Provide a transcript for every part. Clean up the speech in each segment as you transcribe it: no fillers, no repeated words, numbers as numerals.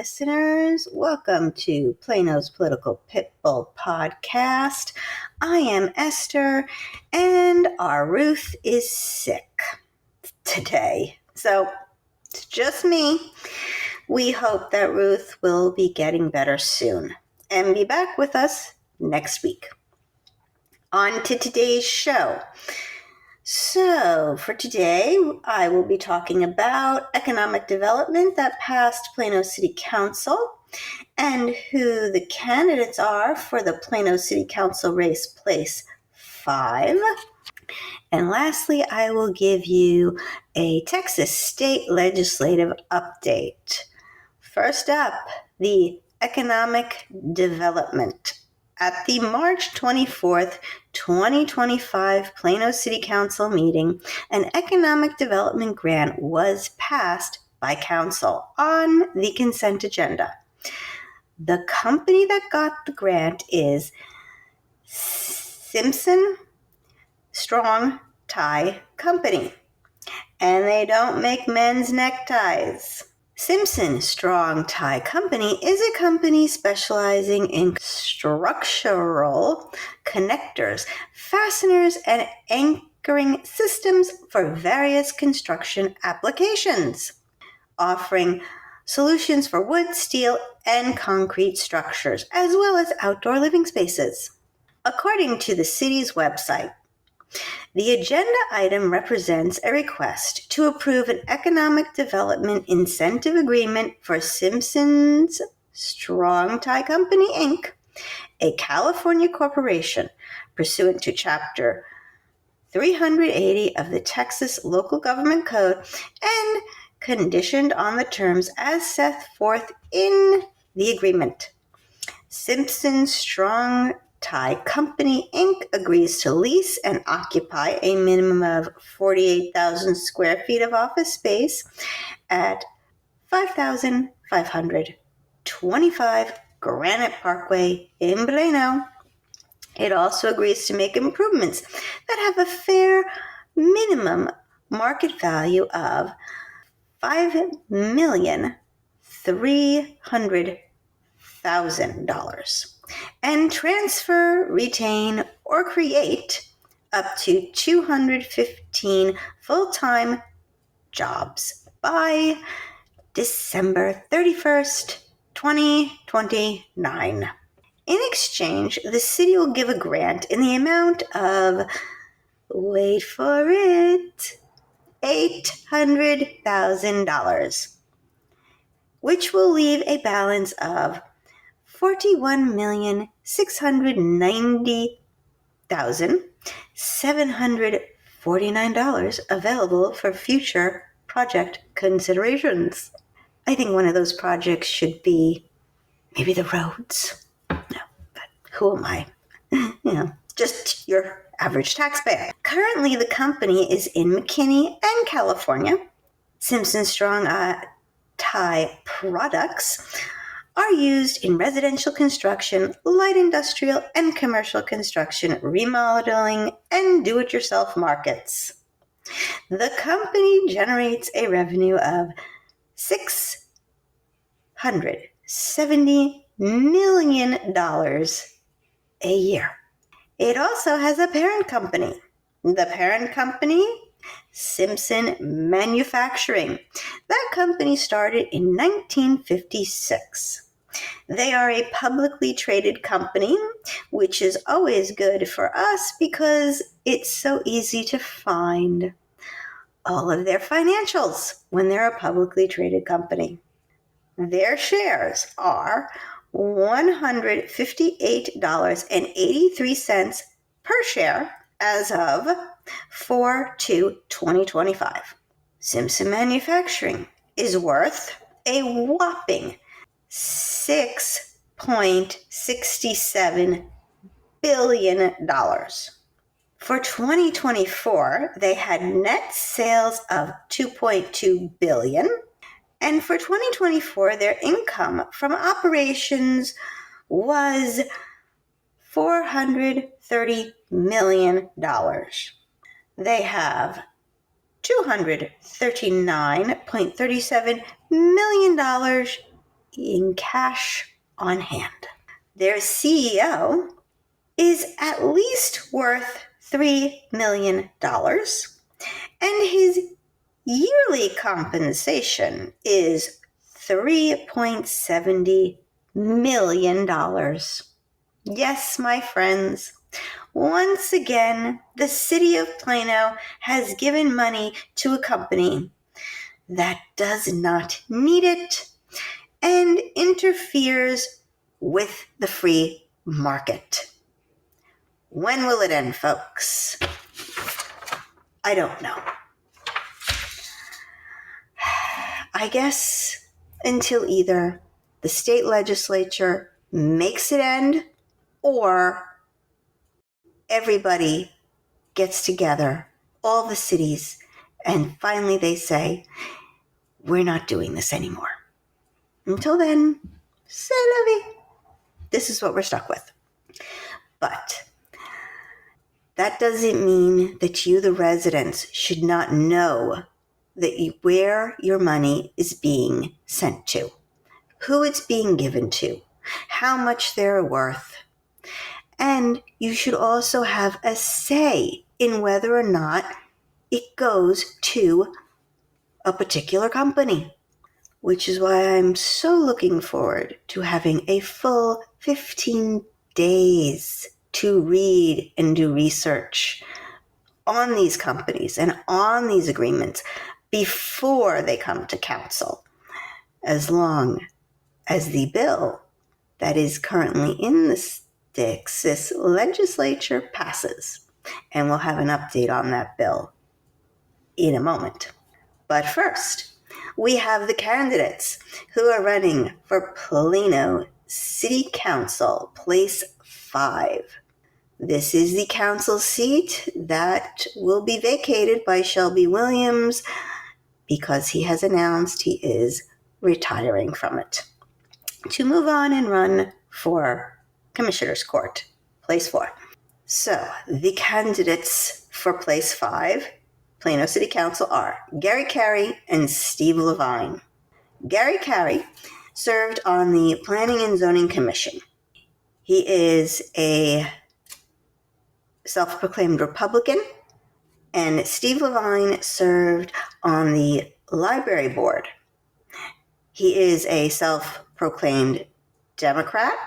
listeners. Welcome to Plano's Political Pitbull Podcast. I am Esther, and our Ruth is sick today. So it's just me. We hope that Ruth will be getting better soon and be back with us next week. On to today's show. So, for today, I will be talking about economic development that passed Plano City Council and who the candidates are for the Plano City Council race place 5. And lastly, I will give you a Texas state legislative update. First up, the economic development. At the March 24th, 2025 Plano City Council meeting, an economic development grant was passed by council on the consent agenda. The company that got the grant is Simpson Strong Tie Company, and they don't make men's neckties. Simpson Strong Tie Company is a company specializing in structural connectors, fasteners, and anchoring systems for various construction applications, offering solutions for wood, steel, and concrete structures, as well as outdoor living spaces. According to the city's website, the agenda item represents a request to approve an economic development incentive agreement for Simpson's Strong Tie Company, Inc., a California corporation, pursuant to Chapter 380 of the Texas Local Government Code and conditioned on the terms as set forth in the agreement. Simpson's Strong Tie Company, Inc. agrees to lease and occupy a minimum of 48,000 square feet of office space at 5,525 Granite Parkway in Plano. It also agrees to make improvements that have a fair minimum market value of $5,300,000. And transfer, retain, or create up to 215 full-time jobs by December 31st, 2029. In exchange, the city will give a grant in the amount of, wait for it, $800,000, which will leave a balance of $41,690,749 available for future project considerations. I think one of those projects should be maybe the roads. No, but who am I? Just your average taxpayer. Currently, the company is in McKinney and California. Simpson Strong Tie products are used in residential construction, light industrial, and commercial construction, remodeling, and do-it-yourself markets. The company generates a revenue of $670 million a year. It also has a parent company. The parent company, Simpson Manufacturing. That company started in 1956. They are a publicly traded company, which is always good for us because it's so easy to find all of their financials when they're a publicly traded company. Their shares are $158.83 per share as of 4/2/2025. Simpson Manufacturing is worth a whopping $6.67 billion. For 2024, they had net sales of $2.2 billion. And for 2024, their income from operations was $430 million. They have $239.37 million in cash on hand. Their CEO is at least worth $3 million, and his yearly compensation is $3.70 million. Yes, my friends, once again, the city of Plano has given money to a company that does not need it and interferes with the free market. When will it end, folks? I don't know. I guess until either the state legislature makes it end or everybody gets together, all the cities, and finally they say, we're not doing this anymore. Until then, c'est la vie. This is what we're stuck with. But that doesn't mean that you, the residents, should not know that where your money is being sent to, who it's being given to, how much they're worth. And you should also have a say in whether or not it goes to a particular company, which is why I'm so looking forward to having a full 15 days to read and do research on these companies and on these agreements before they come to council, as long as the bill that is currently in the Texas legislature passes. And we'll have an update on that bill in a moment. But first, we have the candidates who are running for Plano City Council, Place 5. This is the council seat that will be vacated by Shelby Williams because he has announced he is retiring from it to move on and run for Commissioner's Court, Place 4. So, the candidates for Place 5, Plano City Council, are Gary Carey and Steve Levine. Gary Carey served on the Planning and Zoning Commission. He is a self-proclaimed Republican, and Steve Levine served on the Library Board. He is a self-proclaimed Democrat.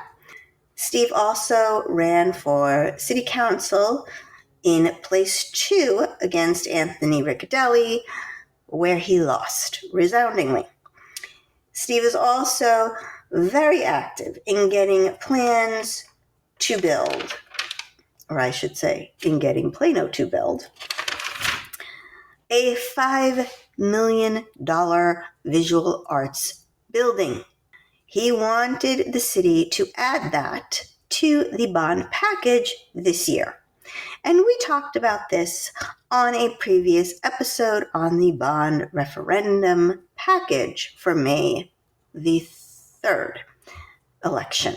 Steve also ran for City Council in Place 2 against Anthony Riccadelli, where he lost resoundingly. Steve is also very active in getting plans to build, or I should say, in getting Plano to build, a $5 million visual arts building. He wanted the city to add that to the bond package this year. And we talked about this on a previous episode on the bond referendum package for May the 3rd election.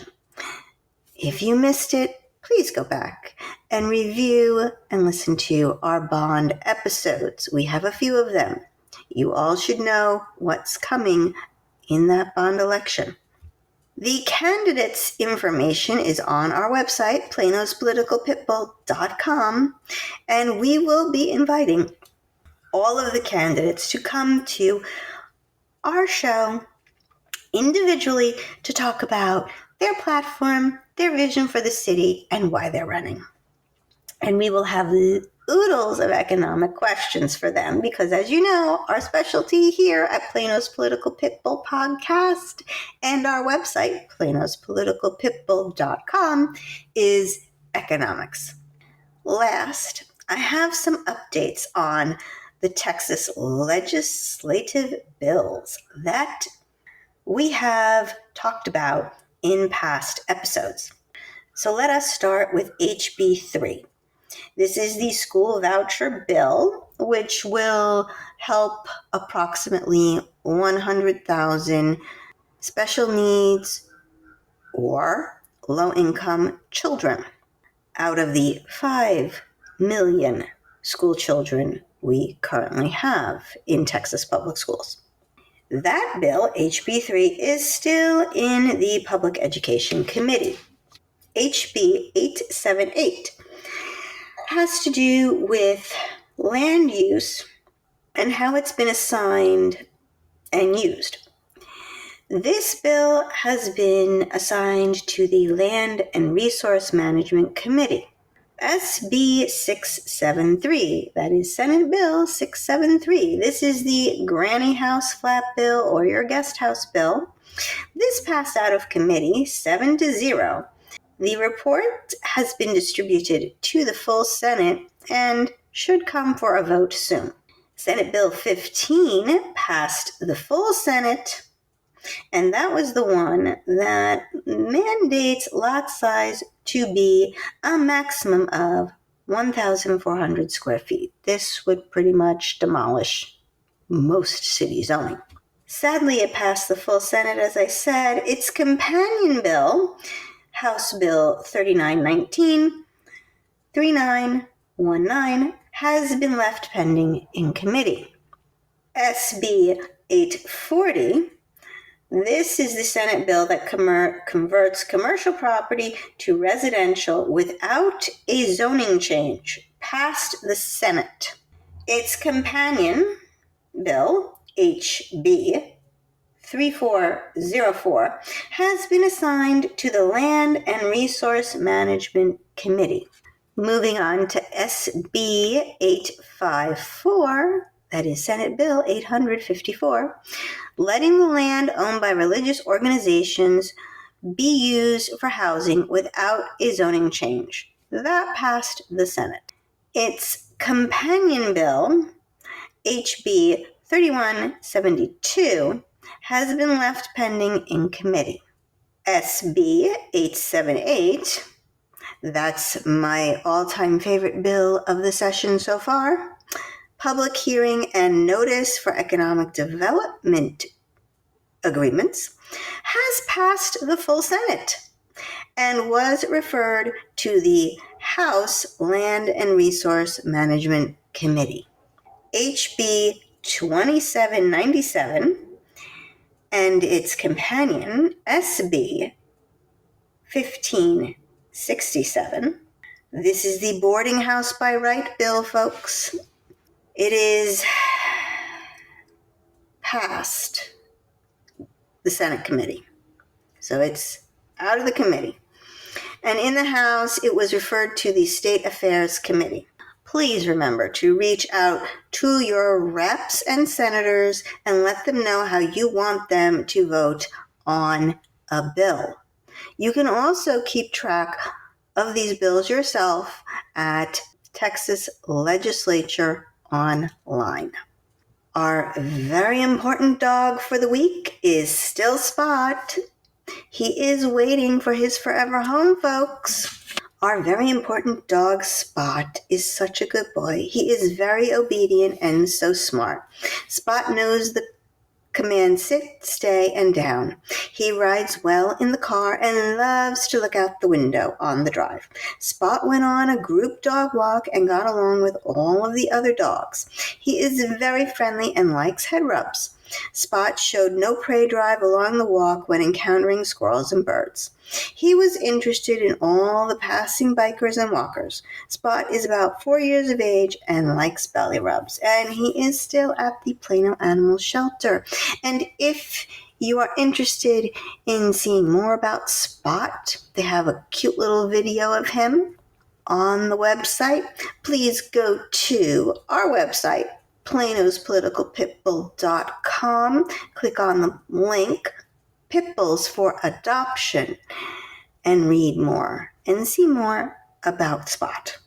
If you missed it, please go back and review and listen to our bond episodes. We have a few of them. You all should know what's coming in that bond election. The candidates' information is on our website, planospoliticalpitbull.com, and we will be inviting all of the candidates to come to our show individually to talk about their platform, their vision for the city, and why they're running. And we will have oodles of economic questions for them because, as you know, our specialty here at Plano's Political Pitbull podcast and our website, planospoliticalpitbull.com, is economics. Last, I have some updates on the Texas legislative bills that we have talked about in past episodes. So let us start with HB 3. This is the school voucher bill, which will help approximately 100,000 special needs or low-income children out of the 5 million school children we currently have in Texas public schools. That bill, HB 3, is still in the Public Education Committee. HB 878 has to do with land use and how it's been assigned and used. This bill has been assigned to the Land and Resource Management Committee. SB 673, that is Senate Bill 673. This is the granny house flat bill or your guest house bill. This passed out of committee 7-0. The report has been distributed to the full Senate and should come for a vote soon. Senate Bill 15 passed the full Senate, and that was the one that mandates lot size to be a maximum of 1,400 square feet. This would pretty much demolish most city zoning. Sadly, it passed the full Senate, as I said. Its companion bill, House Bill 3919, 3919, has been left pending in committee. SB 840, this is the Senate bill that converts commercial property to residential without a zoning change, passed the Senate. Its companion bill, HB 3404, has been assigned to the Land and Resource Management Committee. Moving on to SB 854, that is Senate Bill 854, letting the land owned by religious organizations be used for housing without a zoning change. That passed the Senate. Its companion bill, HB 3172, has been left pending in committee. SB 878, that's my all-time favorite bill of the session so far. Public hearing and notice for economic development agreements has passed the full Senate and was referred to the House Land and Resource Management Committee. HB 2797 and its companion, SB 1567. This is the boarding house by right bill, folks. It is past the Senate committee. So it's out of the committee. And in the House, it was referred to the State Affairs Committee. Please remember to reach out to your reps and senators and let them know how you want them to vote on a bill. You can also keep track of these bills yourself at Texas Legislature Online. Our very important dog for the week is still Spot. He is waiting for his forever home, folks. Our very important dog, Spot, is such a good boy. He is very obedient and so smart. Spot knows the command sit, stay, and down. He rides well in the car and loves to look out the window on the drive. Spot went on a group dog walk and got along with all of the other dogs. He is very friendly and likes head rubs. Spot showed no prey drive along the walk when encountering squirrels and birds. He was interested in all the passing bikers and walkers. Spot is about 4 years of age and likes belly rubs, and he is still at the Plano Animal Shelter. And if you are interested in seeing more about Spot, they have a cute little video of him on the website. Please go to our website, planospoliticalpitbull.com. Click on the link, Pitbulls for Adoption, and read more and see more about Spot.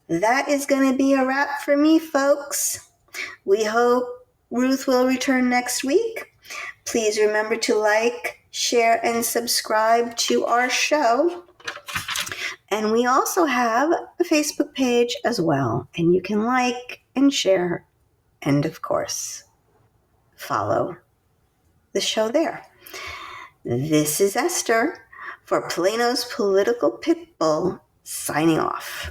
That is going to be a wrap for me, folks. We hope Ruth will return next week. Please remember to like, share, and subscribe to our show. And we also have a Facebook page as well, and you can like and share and, of course, follow the show there. This is Esther for Plano's Political Pitbull, signing off.